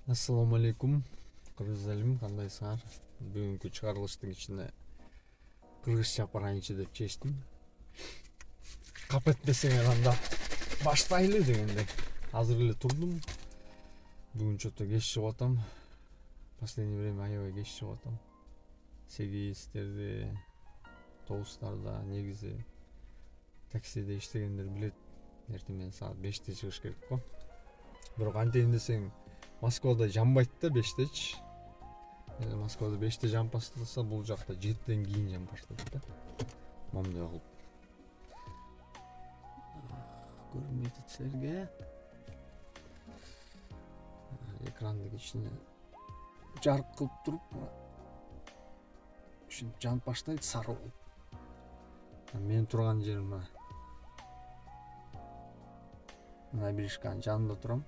Ассаламу алейкум, кыргыз элим, кандайсыңар? Бүгүнкү чыгарылыштын ичинде кыргызча апарайынчы деп чечтим. Кап этпесең анда баштайлы дегендей. Азыр эле турдум. Бүгүн чото кеч чыгып атам. Последнее время аябай кеч чыгып атам. 8-терде, 9-тарда негизи таксиде иштегендер билет. Эртең менен саат 5-те чыгыш керек го. Бирок антейин десең Москвада жанбайт да 5-течи. Москвада 5-те жанып баштаса, бул жакта 7-ден кийин жанып баштайт да. Момундай кылып. Көрүнбөйт силерге. Экранды кичине жарык кылып туруп, ушинтип жанып баштайт сары болуп. Мен турган жерим набережканын жанында турам.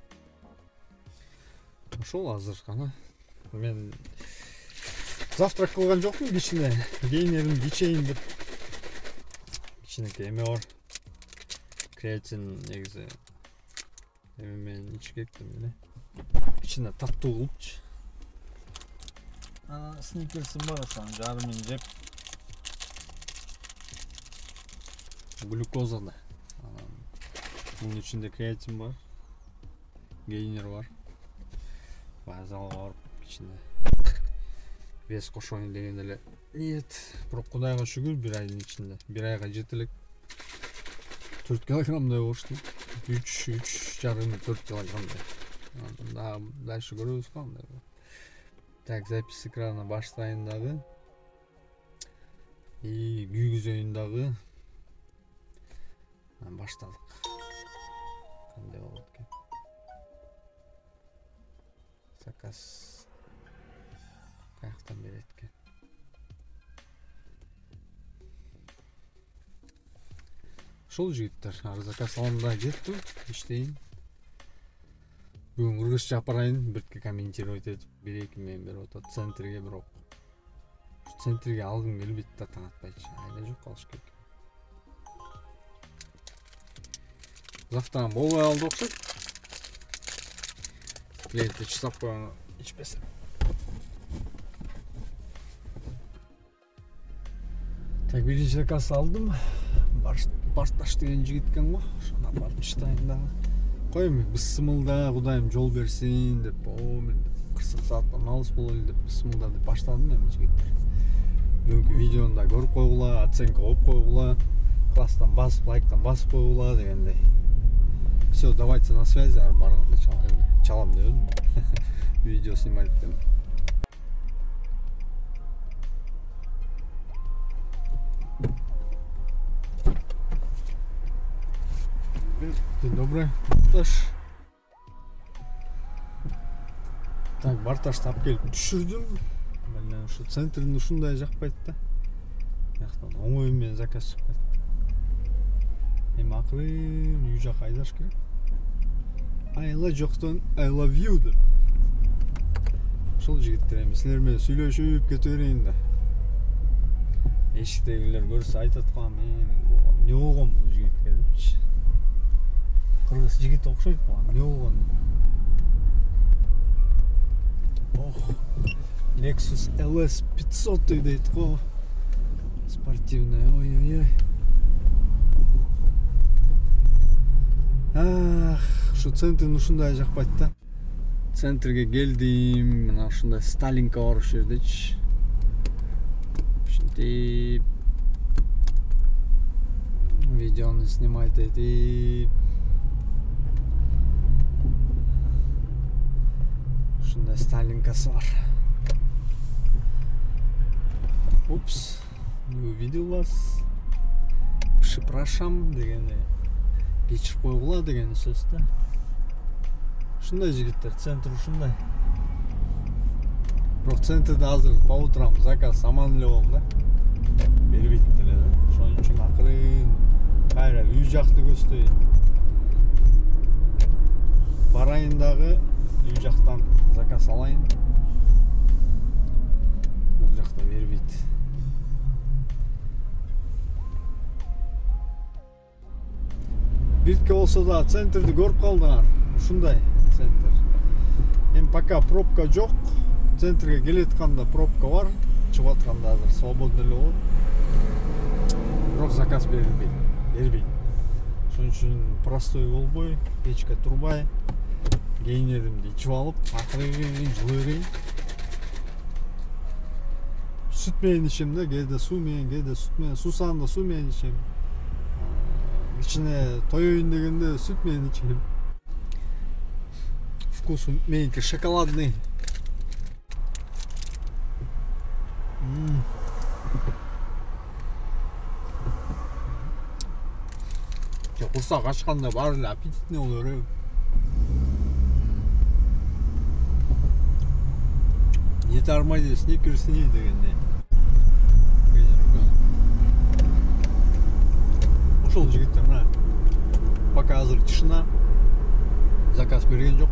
Ошол азыр гана. Мен завтрак кылган жокмун, кичине кийинерим кичейин деп. Кичинекей эме бар. Креатин негизи эме менен ичкектим эле. Кичине таттуу кылыпчы. Ана сникерсим бар, ошонун жарымын жеп. Глюкоза да. Bunun içinde kreatin var. Gainer var. Bazal var içinde. Вес кошоюн деген эле ниет. Бирок Кудайга шүгүр, бир айдын ичинде. Бир айга жетелек 4 килограммдай болушту. 3,5-4 килограммдай. Дальше көрөбүз кандай. Так, запись экрана баштайын дагы. И күйгүзөйүн дагы. Баштадык. Кандай болот экен? Заказ каяктан берет экен? Ошол жигиттер, ар заказ алганда жеттим, иштейин. Бүгүн кыргызча апарайын, бирке комментировать этип, 1-2 мен берип атат центрге, бирок центрге алгым келбейт да, таң атпайчы. Айда жок калыш керек. Завтра болбой алды окшойт. Клиентти чысап койгон ичпесе. Так, биринчи заказ алдым. Барташ деген жигит экен го. Ошону барып чыштайын дагы. Койм, бысмылда, Кудайым жол берсин деп, мен 40 сааттан алыс боло эле деп бысмылда деп баштадым эми жигиттер. Бүгүнкү видеону да көрүп койгула, оценка коюп койгула, класстан басып, лайктан басып койгула дегендей. Все, давайте на связи, барганда чалам деп едим. Видео снимать деп. День добрый, Барташ. Так, Барташ тап келип түшүрдүм. Мен ушу центрдин ушундай жакпайт да. Жактан оңой менен заказ чыкпайт. Эми акырын үй жака айдаш керек. Айла жоктон I love you деп. Ошол жигиттер эми силер менен сүйлөшүп кете берейин да. Эшиктегилер көрсө айтат го, эмне болгон бул жигитке депчи. Кыргыз жигит окшойт го, эмне болгон? Ох, Lexus LS 500 дейт го. Спортивная, ой-ой-ой. Ушу центрин ушундай жакпайт да. Центрге келдим, мына ушундай Сталинка бар ушул жердечи. Ушинтип видеону снимать этип. Ушундай Сталинкасы бар. Упс, не увидел вас. Прашам дегенде кечирип койгула деген сөз да. Ушундай жигиттер, центр ушундай. Бирок центрде азыр по утрам заказ аман эле болду да. Бербейт эле да. Ошон үчүн акырын кайра үй жакты көздөй. Барайын дагы үй жактан заказ алайын. Бул жакта бербейт. Биртке болсо да центрди көрүп калдыңар. Ушундай центр. Эми пока пробка жок. Центрге келетканда пробка бар. Чыгып атканда азыр свободно эле болот. Бирок заказ бербейт. Ошон үчүн простой болбой, печке турбай, кийинеримди ичип алып, акырын жылы берейин. Süt менен ичем да, кээде суу менен, кээде süt менен, суусаганда суу менен ичем. Ичине тоёюн дегенде süt менен ичем. Вкус меники шоколадный. Курсак ачканда баары эле аппетитный боло береби. Ете армайды сникерсини дегенде. Ошол жигиттер мына. Пока азыр тишина. Заказ берген жок.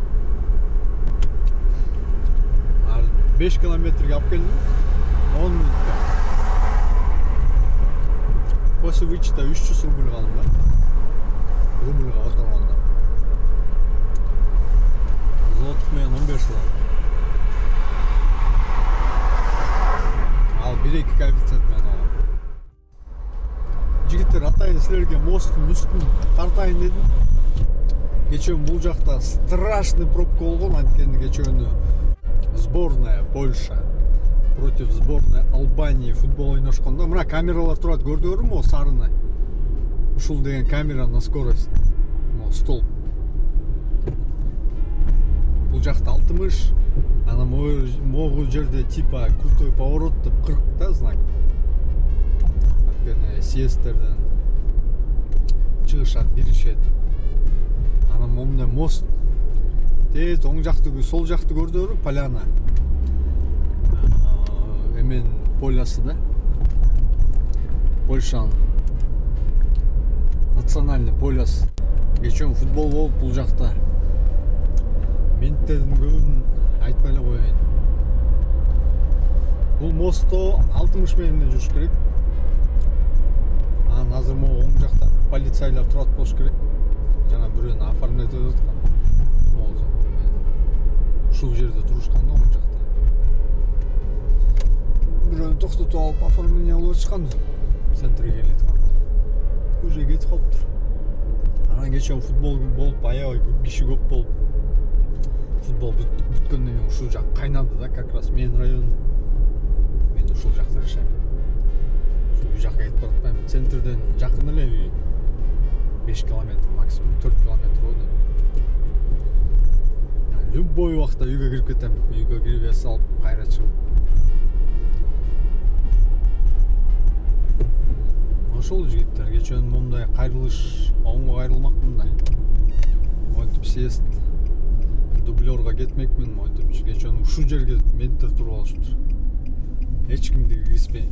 5 километрге алып келдим. 10 минутта. После вычета 300 рубль калды да. Рубльга отурганда. Злотых менен 15 сом. Ал 1-2 коэффициент менен алам. Жигиттер, атайын силерге мосттун үстүн тартайын дедим. Кечөөн бул жакта страшный пробка болгон, анткени кечөөнү сборная Польша против сборной Албании футбол ойношкондо мына камералар турат, көрдүңөрбү могу сарыны? Ушул деген камера на скорость. Могу столб. Бул жакта 60, ана могу жерде типа крутой поворот деп 40 да знак. Анткени съезддерден чыгышат, биришет. Ана момундай мост. Тез оң жакты, сол жакты көрдүңөрбү? Поляна. Эмен полясы да. Польшанын национальный поляс. Кечөөн футбол болуп бул жакта. Менттердин көбүн айтпай эле коеюн. Бул мостто 60 менен эле жүрүш керек. Анан азыр могу оң жакта полицейлер турат болуш керек. Жана бирөөнү оформлять этип аткан. Ушул жерде турушкан да, оң жакта. Бирөөнү токтотуп алып оформление болуп чыккан. Центрге келеткан. Уже кетип калыптыр. Анан кечөөн футбол болуп, аябай киши көп болуп. Футбол бүткөндөн кийин ушул жак кайнады да, как раз менин район. Мен ушул жакта жашайм. Ушул үй жакка кетип баратпайм. Центрден жакын эле үй. 5 километр максимум, 4 километр болду. Любой убакта үйгө кирип кетем. Үйгө кирип салып, кайра чыгып. Ошол жигиттер, кечөөн момундай кайрылыш, оңго кайрылмакмын да. Монтип съезд дублерга кетмекмин, монтип кечөөн ушул жерге менттер туруп алышыптыр. Эч кимди киргизбей.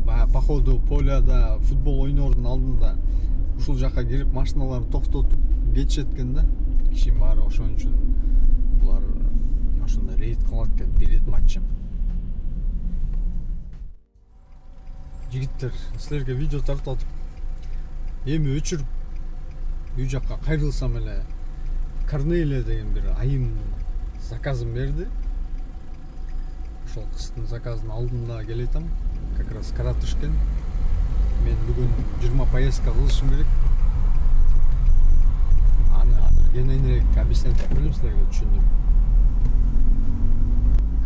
По ходу поляда футбол ойноордун алдында ушул жакка кирип машиналарды токтотуп кетишет экен да. Кишинин баары ошон үчүн булар ошондой рейд кылат экен перед матчем. Жигиттер, силерге видео тартып атып, эми өчүрүп үй жакка кайрылсам эле Корнелия деген бир айым заказын берди. Ошол кыздын заказын алдында келетам. Как раз каратышкен. Мен бүгүн 20 поездка кылышым керек. Аны азыр кененирээк объяснять этип берем силерге, түшүндүрүп.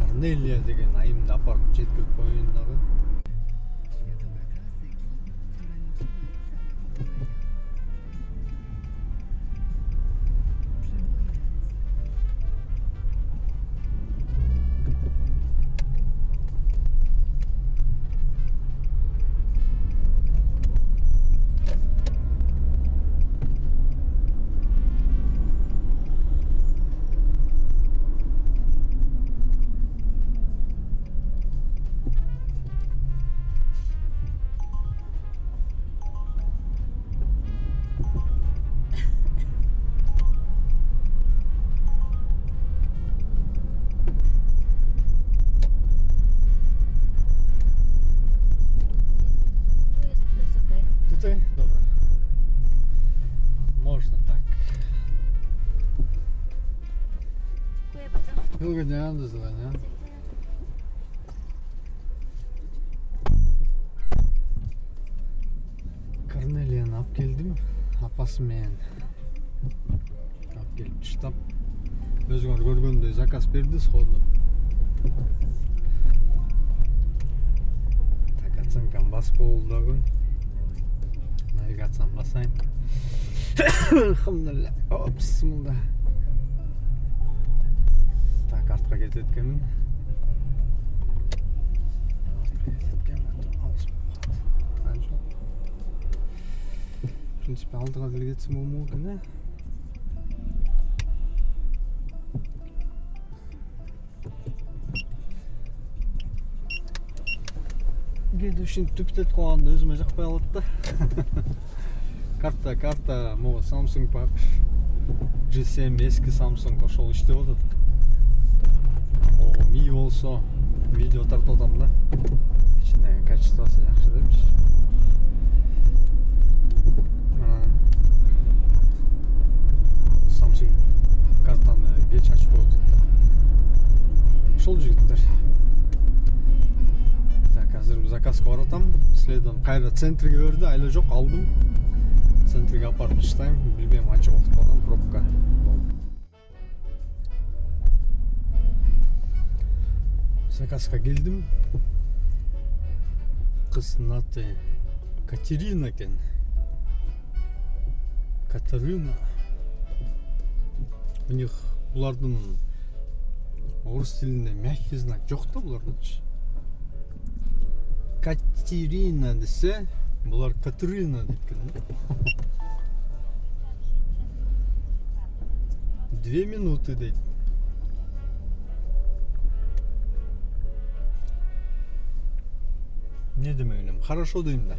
Корнелия деген айымды апарып жеткирип коеюн дагы. Yılga yandı zaten ya. Корнелияны алып келдим, апасы менен. Алып келип таштап, өзүңөр көргөндөй заказ берди сходу. Так, оценкам басып болду. Навигацияны басайын. Алхамдулилля. Бисмилла. Так, артқа кетет экенмин. В принципе, алдыға деле кетсем болмок экен, Кээде ушинтип түптөт кылганды өзүмө жакпай калат да. Карта, могу Samsung бар. G7 эски Samsung ошол иштеп атат. Могу Mi болсо видео тартып атам да. Ичиндеги качествосы жакшы депчи. Samsung картаны кеч ачып коет. Ошол жигиттер. Так, азыр заказга баратам. Следом кайра центрге берди, айла жок, алдым. Центрге апарып таштайм. Билбейм, анча убакыт калган, пробка болду. Заказга келдим. Кыздын аты Катерина экен. Катарина. У них булардын орус тилинде мягкий знак жок да булардачы. Катерина десе, булар Катерина дейт экен. 2 минуты дейт. Не демейм, хорошо дейм да.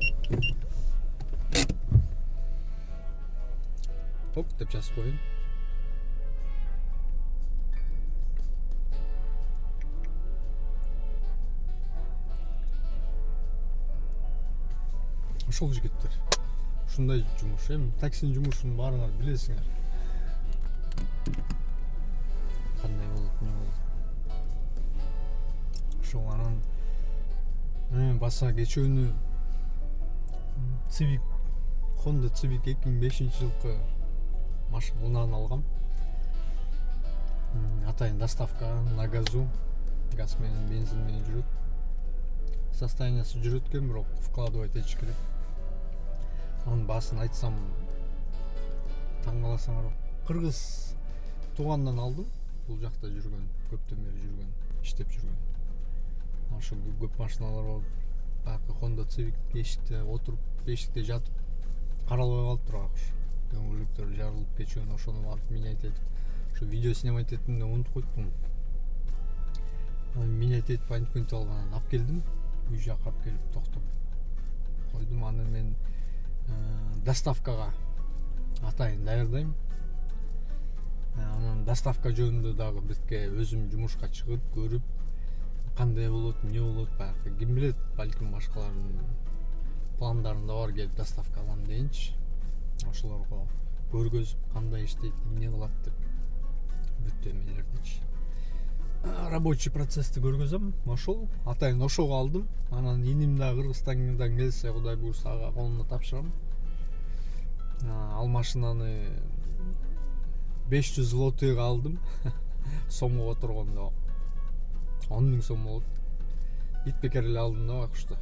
Ок, деп сейчас коюн. Ошол жигиттер. Ушундай жумуш, эми таксинин жумушун баарыңар билесиңер. Кандай болот, не болот. Ошол анан баса кечөөнү Civic, Honda Civic 2005-жылкы машинаны алгам. Атайын доставка на газу, газ менен, бензин менен жүрөт. Состояниясы жүрөт экен, бирок вкладывать этиш керек. Анын баасын айтсам таң каласыңар. Кыргыз туугандан алдым. Бул жакта жүргөн, көптөн бери жүргөн, иштеп жүргөн. Ошо көп машиналар болуп, баягы Honda Civic эшикте отуруп, эшикте жатып каралбай калып турган. Көңүлдүктөр жарылып кечөөнү ошону барып менять этип, ошо видео снимать этимди унутуп койдум. Менять этип антип алгандан алып келдим. Үй жакка алып келип токтоп койдум. Аны мен доставкага атайын даярдайм. Анан доставка жөнүндө дагы бизге өзүм жумушка чыгып көрүп, кандай болот, эмне болот, баягы ким билет, балким башкалардын пландарында бар келип доставка алам дейинчи. Ошолорго көргөзүп, кандай иштейт, эмне кылат деп бүт эмелердичи. Рабочий процессти көргөзөм. Ошол атайын ошого алдым. Анан иним да Кыргызстандан келсе, Кудай буйрса ага колуна тапшырам. Ал машинаны 500 злотыйга алдым. Сомго отургондо 10 000 сом болот. Ит бекер эле алдым да акышты.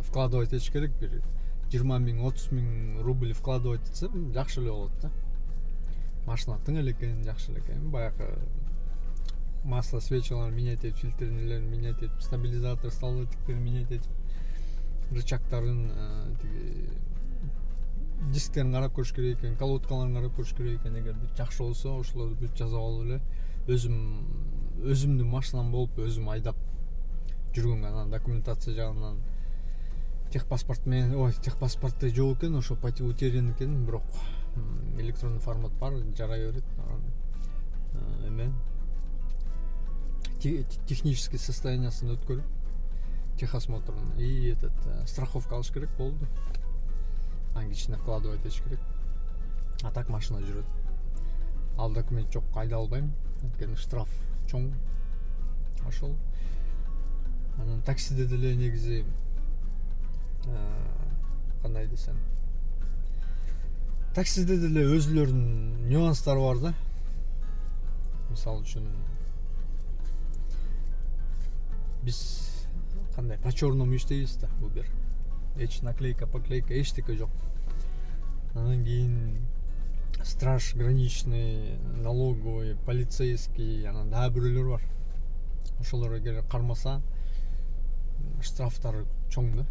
Вкладывать этиш керек, бир 20 000, 30 000 рубль вкладывать этсем жакшы эле болот да. Машина тың эле экен, жакшы эле экен. Баягы масло, свечаларын менять этип, фильтрлерин менять этип, стабилизатор, столбтиктерин менять этип, рычагтарын, дисктерин карап көрүш керек экен, колодкаларын карап көрүш керек экен. Эгер бүт жакшы болсо, ошолорду бүт жазап алып эле өзүмдүн машинам болуп, өзүм айдап жүргөнгө. Анан документация жагынан техпаспорт менен, техпаспорту жок экен, ошо пати утерян экен, бирок электрондук формат бар, жарай берет. Эме технический состояниясын өткөрүп, техосмотрун и страховка алыш керек болду. Анын ичине вкладывать этиш керек. А так машина жүрөт. ал документ жок айда албайм, анткени штраф чоң. Ошол. Анан таксиде деле негизи кандай десем, таксиде деле өзүлөрүнүн нюанстары бар да. Мисалы үчүн биз кандай по черному иштейбиз да, Uber. Эч наклейка, поклейка, эчтеке жок. Анан кийин страж граничный, налоговый, полицейский, анан дагы бирөөлөр бар. Ошолор эгер кармаса, штрафтары чоң да.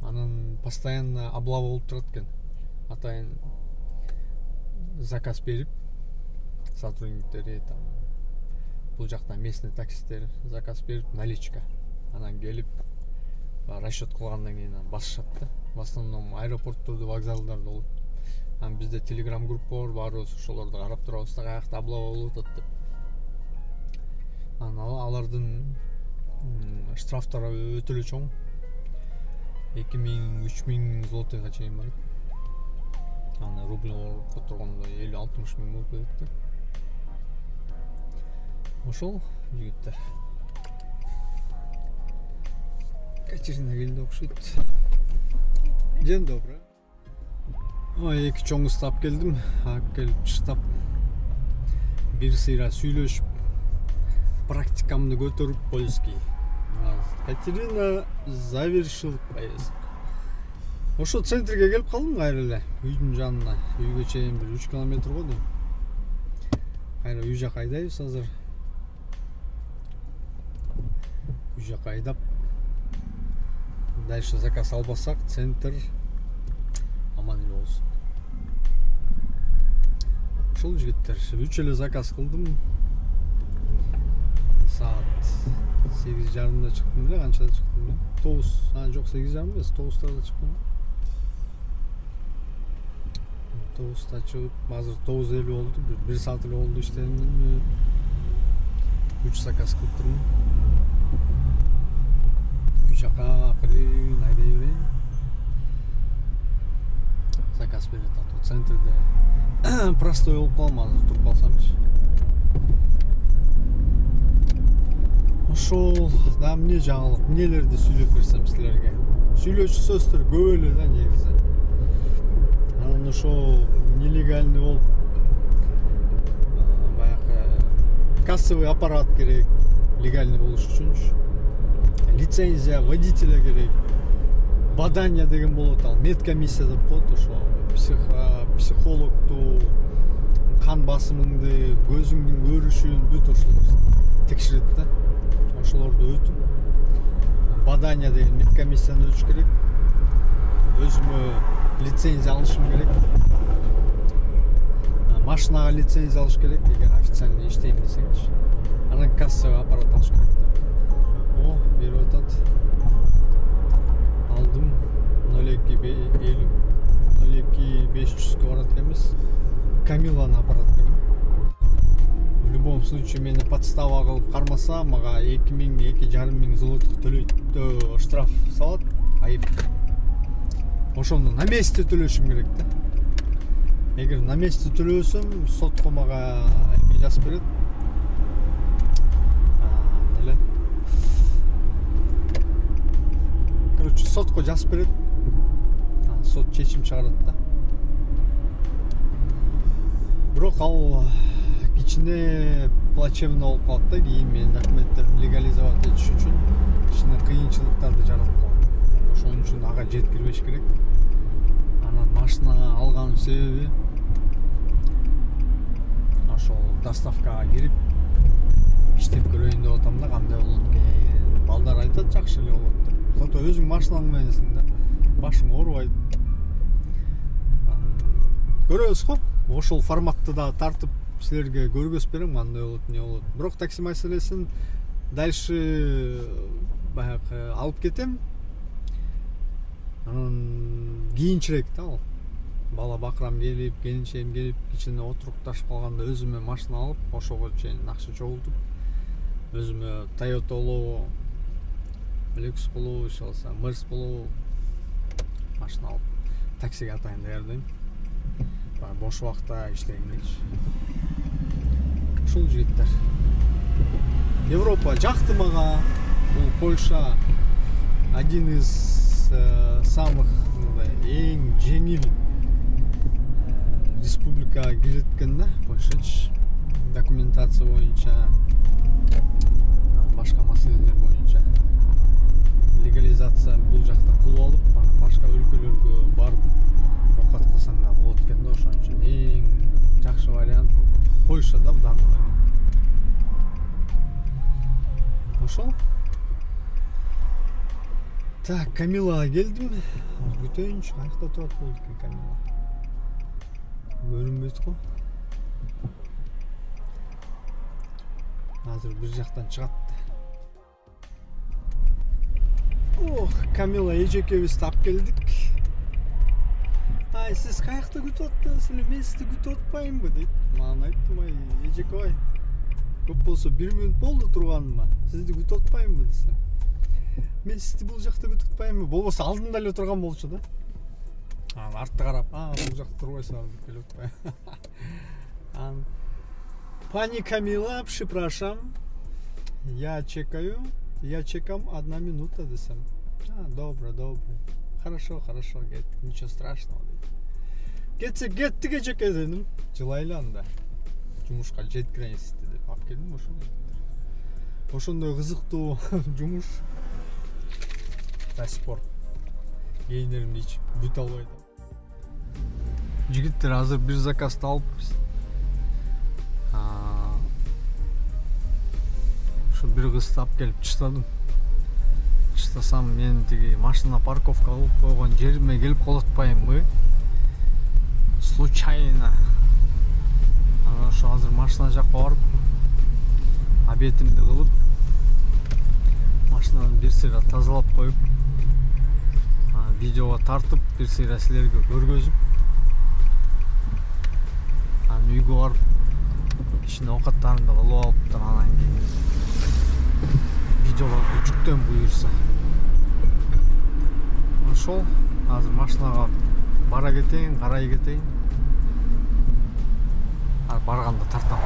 Анан постоянно облава болуп турат экен. Атайын заказ берип, сотрудниктери там бул жакта местный таксисттер заказ берип, наличка. Анан келип расчет кылгандан кийин басышат да. В основном аэропорттордо, вокзалдарда болот. Анан бизде телеграм группа бар, баарыбыз ошолорду карап турабыз да, каякта облава болуп атат деп. Анан алардын штрафтары өтө эле чоң. 2000-3000 злотыйга чейин барат. Анан рубль которгондо 50-60 миң болуп кетет да. Ошол жигиттер. Катерина келди окшойт. День добрый. Ой, эки чоң устап келдим. Келип чыктап бир сыйра сүйлөшүп, практикамды көтөрүп польский. Катерина завершил поездку. Ошо центрге келип калдым кайра эле, үйдүн жанына. Үйгө чейин бир 3 километр го дейм. Кайра үй жака айдайбыз азыр. Үй жака айдап, дальше заказ албасак, центр аман эле болсун. Ошол жигиттер, 3 эле заказ кылдым. Саат 8:30 чыктым эле, канчада чыктым эле? 9, жок 8:30 эмес, 9:00 чыктым. 9:00 чыгып, азыр 9:50 болду, 1 саат эле болду иштегеним. 3 заказ кылып турмун. Үй жака акырын айдай берейин. Заказ берет атат. Центрде простой болуп калам, азыр туруп калсамчы. Ошол да эмне жаңылык, эмнелерди сүйлөп берсем силерге. Сүйлөчү сөздөр көп эле да негизи. Анан ошо нелегальный болуп, баягы кассовый аппарат керек, легальный болуш үчүнчү. Лицензия водителя керек. Бадания деген болот, ал медкомиссия деп коет, ошо психологду, кан басымыңды, көзүңдүн көрүшүн бүт ошолорду текшерет да. Ошолорду өтүп, бадания деген медкомиссияны өтүш керек. Өзүмө лицензия алышым керек. Машинага лицензия алыш керек, эгер официально иштейм десеңчи. Анан кассовый аппарат алыш керек да. О, берип атат. Алдым 0250 02500 барат экенбиз. Камиланы аппарат экен. В любом случае мени подстава кылып кармаса, мага 2000-2,5 миң злотых төлөйт, штраф салат, айып. Ошону на месте төлөшүм керек да. Эгер на месте төлөсөм, сотко мага эме жазып берет. Эле. Короче, сотко жазып берет. Сот чечим чыгарат да. Бирок ал кичине плачевно болуп калат да, кийин менин документтеримди легализовать этиш үчүн кичине кыйынчылыктарды жаратып калат. Ошон үчүн ага жеткирбеш керек. Анан машина алганын себеби ошол доставкага кирип иштеп көрөйүн деп атам да, кандай болот экен. Балдар айтат жакшы эле болот деп. Зато өзүң машинаң мененсиң да, башың оорубайт. Көрөбүз го. Ошол форматты да тартып силерге көргөзүп берем, кандай болот, эмне болот. Бирок такси маселесин дальше баягы алып кетем. Анан кийинчерээк да ал. Бала бакырам келип, келинчегим келип, кичине отурукташып калганда өзүмө машина алып, ошого чейин акча чогултуп, өзүмө Toyota болобу, Lexus болобу, ишалса Mercedes болобу машина алып таксиге атайын даярдайм. Бош убакта иштегим келчү. ошол жигиттер. Европа жакты мага. Бул Польша один из самых эң жеңил республикага кирет да, Польшачы. Документация боюнча, башка маселелер боюнча легализация бул жакта кылып алып, башка өлкөлөргө барып окат кылсаң да болот экен да. Ошон үчүн эң жакшы вариант Польшада в данный момент. Ошол. Так, Камилага келдим. Күтөйүнчү, каякта турат болду экен Камила. Көрүнбөйт го. Азыр бир жактан чыгат. Ох, Камила эжекебизди тап келдик. Ай, сиз каякта күтүп атасыз эле? Мен сизди күтүп атпаймынбы дейт. Мага айттым, ай, эжеке ай. Көп болсо 1 минут болду турганыма. Сизди күтүп атпаймынбы десем. Мен сизди бул жакта күтүп атпаймынбы? Болбосо алдымда эле турган болчу да. Артты карап, бул жакта турбайсыңар деп келип атпайм. Пани Камила, припрашам. Я чекам 1 минута десем. Добро. Хорошо, get, ничего страшного. Кетсе кетти эжеке дедим. Жылайлы анда. Жумушка жеткиресиз деп алып келдим ошондой кызыктуу жумуш. Спорт. Кейинеримди ичип бүтө албайт. Жигиттер азыр бир заказды алыпбыз. Ошо бир кызды алып келип чыштадым. Чыштасам мен тиги машина парковка кылып койгон жериме келип калып атпаймынбы? Случайно. Ошо азыр машина жакка барып, обедимди кылып, машинаны бир сыйра тазалап коюп, видеого тартып, бир сыйра силерге көргөзүп, үйгө барып, ишине оокаттарымды кылып алып, анан кийин видеолорду жүктөм буюрса. Ошол азыр машинага бара кетейин, карай кетейин. Барганда тартам.